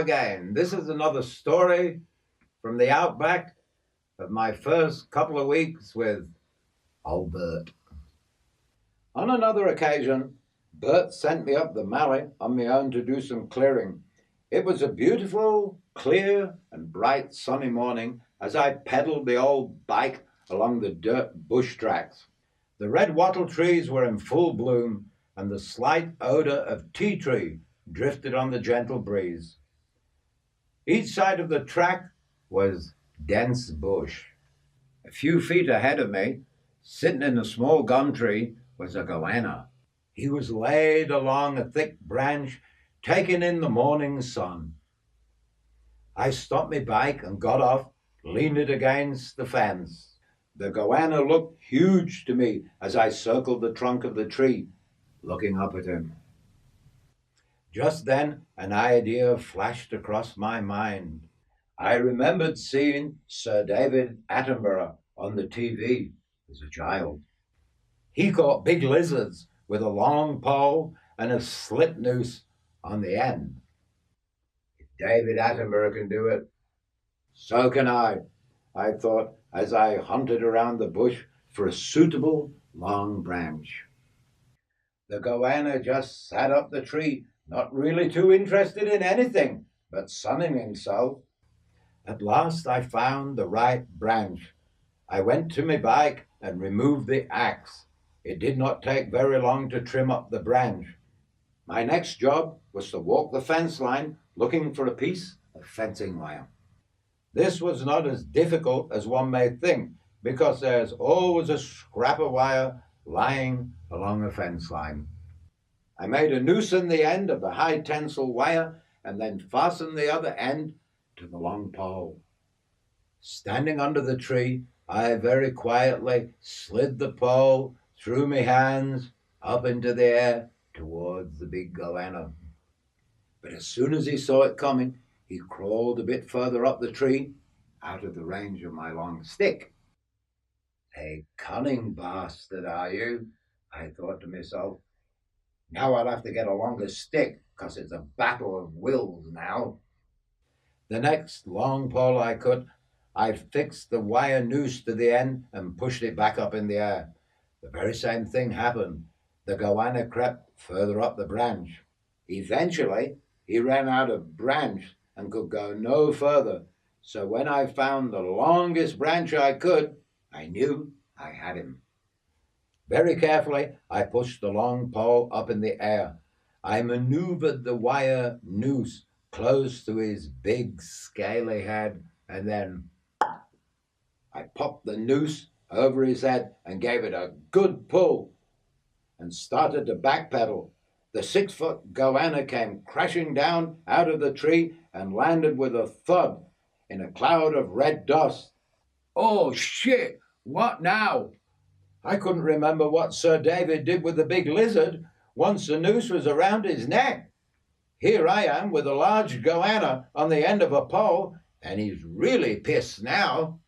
again. This is another story from the Outback of my first couple of weeks with old Bert. On another occasion, Bert sent me up the Mallee on my own to do some clearing. It was a beautiful, clear and bright sunny morning as I pedalled the old bike along the dirt bush tracks. The red wattle trees were in full bloom and the slight odor of tea tree drifted on the gentle breeze. Each side of the track was dense bush. A few feet ahead of me, sitting in a small gum tree, was a goanna. He was laid along a thick branch, taking in the morning sun. I stopped my bike and got off, leaned it against the fence. The goanna looked huge to me as I circled the trunk of the tree, looking up at him. Just then, an idea flashed across my mind. I remembered seeing Sir David Attenborough on the TV as a child. He caught big lizards with a long pole and a slip noose on the end. If David Attenborough can do it, so can I thought as I hunted around the bush for a suitable long branch. The goanna just sat up the tree, not really too interested in anything but sunning himself. At last I found the right branch. I went to my bike and removed the axe. It did not take very long to trim up the branch. My next job was to walk the fence line looking for a piece of fencing wire. This was not as difficult as one may think because there's always a scrap of wire lying along a fence line. I made a noose in the end of the high tensile wire and then fastened the other end to the long pole. Standing under the tree, I very quietly slid the pole through my hands up into the air towards the big goanna. But as soon as he saw it coming, he crawled a bit further up the tree, out of the range of my long stick. A cunning bastard, are you? I thought to myself. Now I'll have to get a longer stick, 'cause it's a battle of wills now. The next long pole I cut, I fixed the wire noose to the end and pushed it back up in the air. The very same thing happened. The goanna crept further up the branch. Eventually, he ran out of branch and could go no further. So when I found the longest branch I could, I knew I had him. Very carefully, I pushed the long pole up in the air. I maneuvered the wire noose close to his big, scaly head, and then I popped the noose over his head and gave it a good pull and started to backpedal. The 6-foot goanna came crashing down out of the tree and landed with a thud in a cloud of red dust. Oh, shit! What now? I couldn't remember what Sir David did with the big lizard once the noose was around his neck. Here I am with a large goanna on the end of a pole, and he's really pissed now.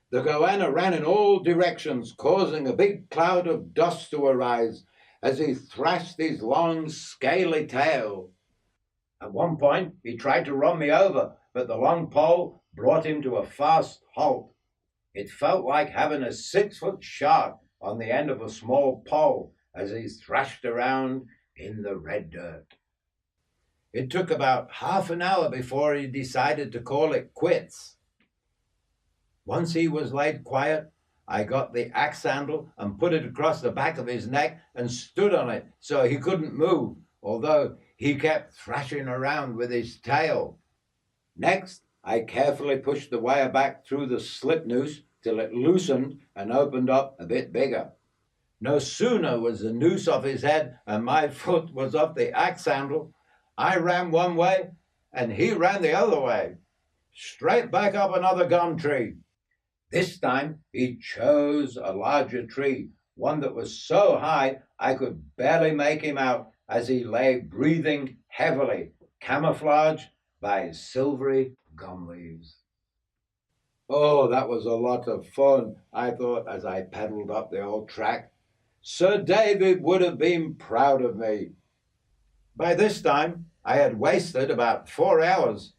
The goanna ran in all directions, causing a big cloud of dust to arise as he thrashed his long, scaly tail. At one point, he tried to run me over, but the long pole brought him to a fast halt. It felt like having a 6-foot shark on the end of a small pole as he thrashed around in the red dirt. It took about half an hour before he decided to call it quits. Once he was laid quiet, I got the axe handle and put it across the back of his neck and stood on it so he couldn't move, although he kept thrashing around with his tail. Next, I carefully pushed the wire back through the slip noose till it loosened and opened up a bit bigger. No sooner was the noose off his head and my foot was off the axe handle, I ran one way and he ran the other way, straight back up another gum tree. This time he chose a larger tree, one that was so high I could barely make him out as he lay breathing heavily, camouflaged by his silvery gum leaves. Oh, that was a lot of fun, I thought as I pedaled up the old track. Sir David would have been proud of me. By this time, I had wasted about 4 hours.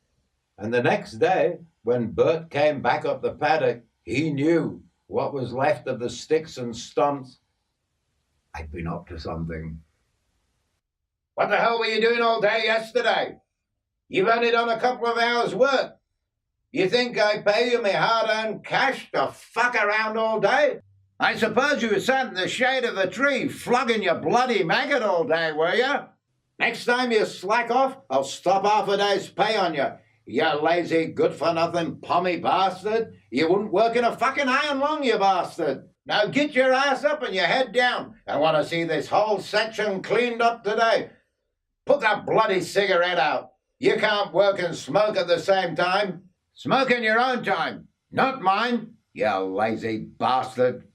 And the next day, when Bert came back up the paddock, he knew what was left of the sticks and stumps. I'd been up to something. What the hell were you doing all day yesterday? You've only done a couple of hours' work. You think I pay you my hard-earned cash to fuck around all day? I suppose you sat in the shade of a tree flogging your bloody maggot all day, were you? Next time you slack off, I'll stop half a day's pay on you. You lazy, good-for-nothing, pommy bastard. You wouldn't work in a fucking iron lung, you bastard. Now get your ass up and your head down. I want to see this whole section cleaned up today. Put that bloody cigarette out. You can't work and smoke at the same time. Smoke in your own time, not mine, you lazy bastard.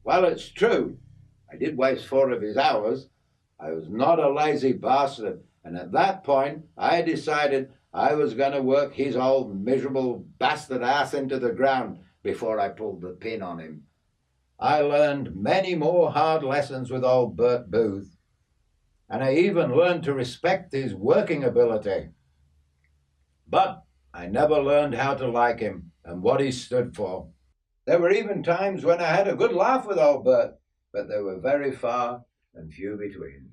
Well, it's true. I did waste 4 of his hours. I was not a lazy bastard, and at that point I decided I was going to work his old miserable bastard ass into the ground before I pulled the pin on him. I learned many more hard lessons with old Bert Booth, and I even learned to respect his working ability. But I never learned how to like him and what he stood for. There were even times when I had a good laugh with old Bert, but they were very far and few between.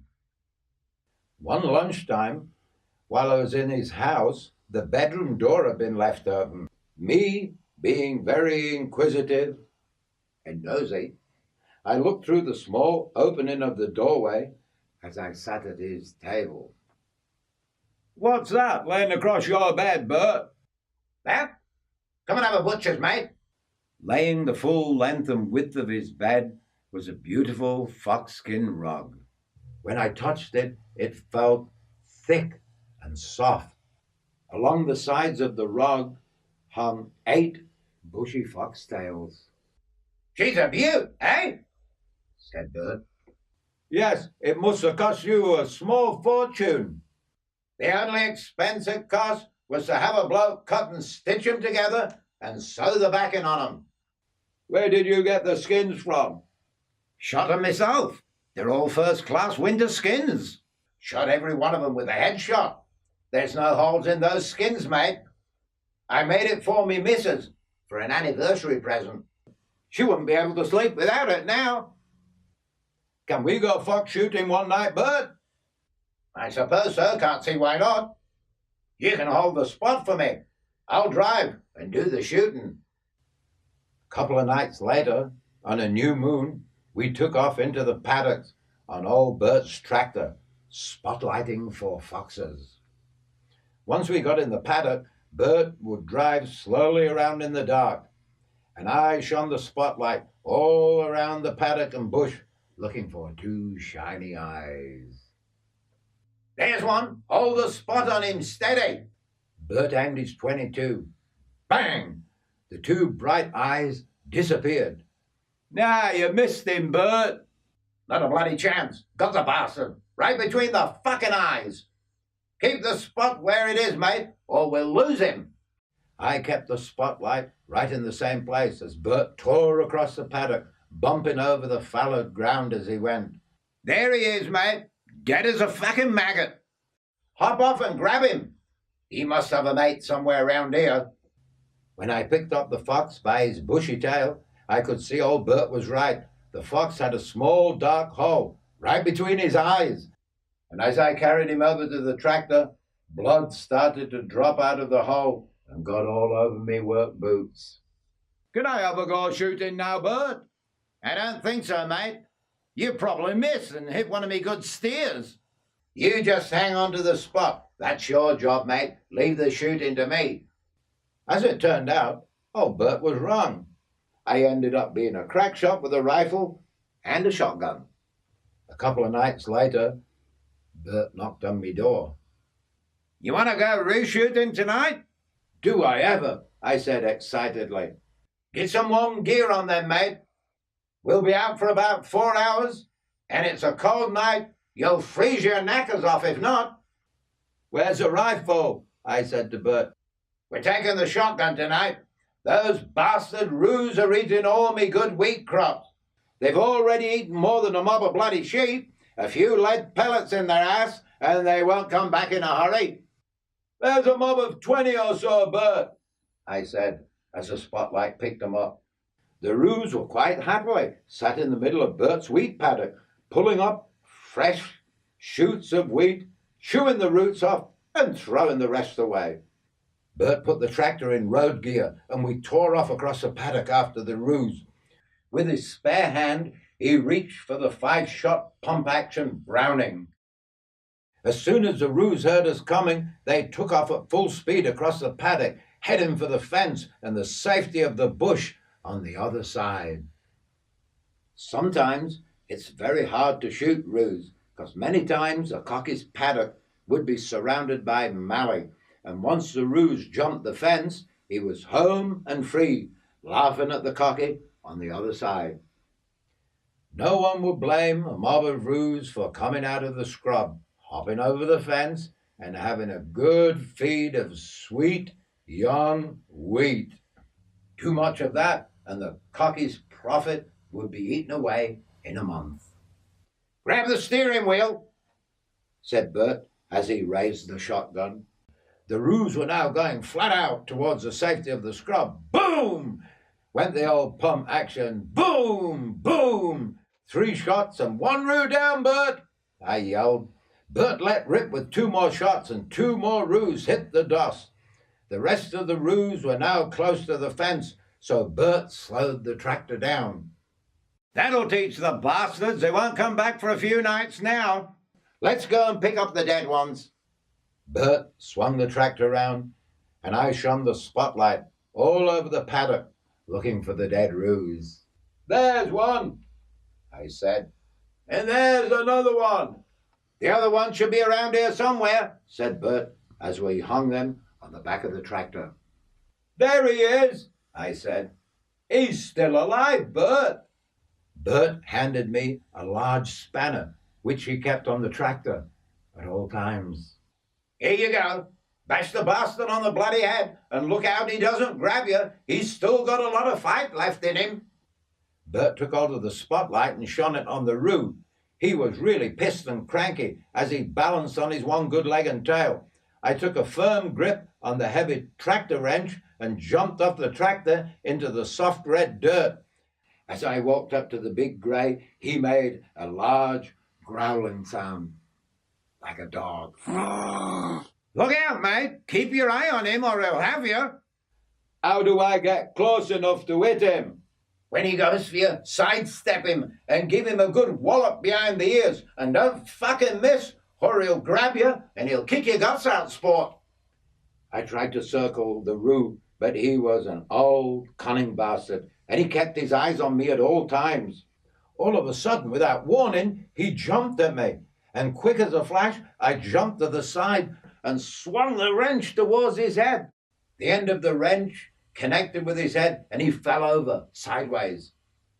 One lunchtime, while I was in his house, the bedroom door had been left open. Me, being very inquisitive and nosy, I looked through the small opening of the doorway as I sat at his table. What's that laying across your bed, Bert? That? Come and have a butcher's, mate. Laying the full length and width of his bed was a beautiful foxskin rug. When I touched it, it felt thick and soft. Along the sides of the rug hung 8 bushy foxtails. She's a beaut, eh? Said Bert. Yes, it must have cost you a small fortune. The only expense it cost was to have a bloke cut and stitch 'em together and sew the backing on 'em. Where did you get the skins from? Shot 'em myself. They're all first-class winter skins. Shot every one of 'em with a headshot. There's no holes in those skins, mate. I made it for me missus for an anniversary present. She wouldn't be able to sleep without it now. Can we go fox shooting one night, Bert? I suppose so. Can't see why not. You can hold the spot for me. I'll drive and do the shooting. A couple of nights later, on a new moon, we took off into the paddocks on old Bert's tractor, spotlighting for foxes. Once we got in the paddock, Bert would drive slowly around in the dark, and I shone the spotlight all around the paddock and bush, looking for 2 shiny eyes. There's one. Hold the spot on him steady. Bert aimed his .22. Bang! The 2 bright eyes disappeared. Nah, you missed him, Bert. Not a bloody chance. Got the bastard. Right between the fucking eyes. Keep the spot where it is, mate, or we'll lose him. I kept the spotlight right in the same place as Bert tore across the paddock, bumping over the fallowed ground as he went. There he is, mate. Dead as a fucking maggot. Hop off and grab him. He must have a mate somewhere around here. When I picked up the fox by his bushy tail, I could see old Bert was right. The fox had a small dark hole right between his eyes. And as I carried him over to the tractor, blood started to drop out of the hole and got all over me work boots. Can I have a go shooting now, Bert? I don't think so, mate. You probably missed and hit one of me good steers. You just hang on to the spot. That's your job, mate. Leave the shooting to me. As it turned out, old Bert was wrong. I ended up being a crack shot with a rifle and a shotgun. A couple of nights later, Bert knocked on me door. You want to go reshooting tonight? Do I ever, I said excitedly. Get some warm gear on then, mate. We'll be out for about 4 hours, and it's a cold night. You'll freeze your knackers off if not. Where's the rifle? I said to Bert. We're taking the shotgun tonight. Those bastard roos are eating all me good wheat crops. They've already eaten more than a mob of bloody sheep, a few lead pellets in their ass, and they won't come back in a hurry. There's a mob of 20 or so, Bert, I said, as the spotlight picked them up. The roos were quite happily sat in the middle of Bert's wheat paddock, pulling up fresh shoots of wheat, chewing the roots off, and throwing the rest away. Bert put the tractor in road gear, and we tore off across the paddock after the roos. With his spare hand, he reached for the 5-shot pump-action Browning. As soon as the roos heard us coming, they took off at full speed across the paddock, heading for the fence and the safety of the bush on the other side. Sometimes it's very hard to shoot roos, because many times a cockie's paddock would be surrounded by mallee, and once the roos jumped the fence, he was home and free, laughing at the cockie on the other side. No one would blame a mob of roos for coming out of the scrub, hopping over the fence, and having a good feed of sweet, young wheat. Too much of that, and the cockie's profit would be eaten away in a month. "Grab the steering wheel," said Bert as he raised the shotgun. The roos were now going flat out towards the safety of the scrub. Boom! Went the old pump action. Boom! Boom! 3 shots and 1 roo down, Bert, I yelled. Bert let rip with 2 more shots, and 2 more roos hit the dust. The rest of the roos were now close to the fence, so Bert slowed the tractor down. "That'll teach the bastards. They won't come back for a few nights now. Let's go and pick up the dead ones." Bert swung the tractor round, and I shone the spotlight all over the paddock, looking for the dead roos. "There's one," I said, "and there's another one." "The other one should be around here somewhere," said Bert, as we hung them on the back of the tractor. "There he is," I said. "He's still alive, Bert." Bert handed me a large spanner, which he kept on the tractor at all times. "Here you go. Bash the bastard on the bloody head, and look out he doesn't grab you. He's still got a lot of fight left in him." Bert took hold of the spotlight and shone it on the roo. He was really pissed and cranky as he balanced on his one good leg and tail. I took a firm grip on the heavy tractor wrench and jumped off the tractor into the soft red dirt. As I walked up to the big grey, he made a large growling sound, like a dog. "Look out, mate. Keep your eye on him or he'll have you." "How do I get close enough to hit him?" "When he goes for you, sidestep him and give him a good wallop behind the ears, and don't fucking miss, or he'll grab you and he'll kick your guts out, sport." I tried to circle the roo, but he was an old, cunning bastard, and he kept his eyes on me at all times. All of a sudden, without warning, he jumped at me, and quick as a flash, I jumped to the side and swung the wrench towards his head. The end of the wrench connected with his head, and he fell over sideways.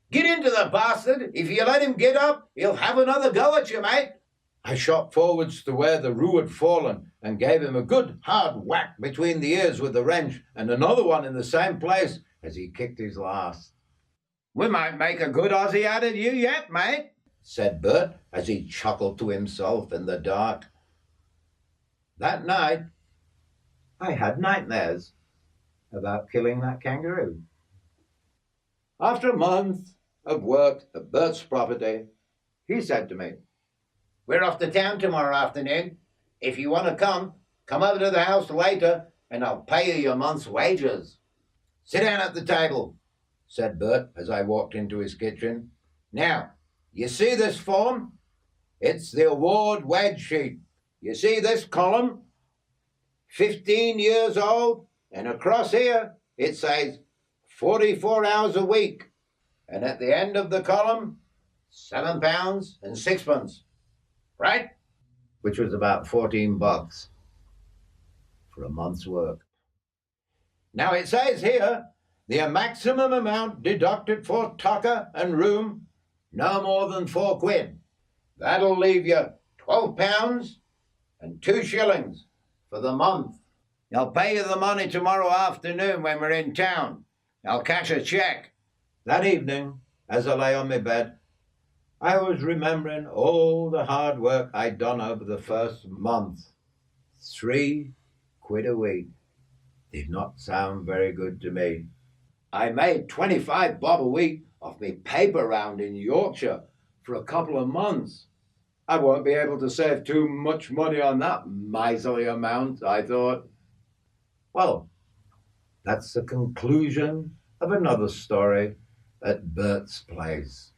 "Get into the bastard. If you let him get up, he'll have another go at you, mate." I shot forwards to where the roo had fallen and gave him a good hard whack between the ears with the wrench, and another one in the same place as he kicked his last. "We might make a good Aussie out of you yet, mate," said Bert as he chuckled to himself in the dark. That night, I had nightmares about killing that kangaroo. After a month of work at Bert's property, he said to me, "We're off to town tomorrow afternoon. If you want to come over to the house later and I'll pay you your month's wages." "Sit down at the table," said Bert as I walked into his kitchen. "Now, you see this form? It's the award wedge sheet. You see this column? 15 years old, and across here it says 44 hours a week. And at the end of the column, £7 and 6pence. Right?" Which was about $14 for a month's work. "Now it says here, the maximum amount deducted for tucker and room, no more than £4. That'll leave you £12 and 2 shillings for the month. I'll pay you the money tomorrow afternoon when we're in town. I'll cash a cheque." That evening, as I lay on my bed, I was remembering all the hard work I'd done over the first month. 3 quid a week did not sound very good to me. I made 25 bob a week off me paper round in Yorkshire for a couple of months. I won't be able to save too much money on that miserly amount, I thought. Well, that's the conclusion of another story at Bert's place.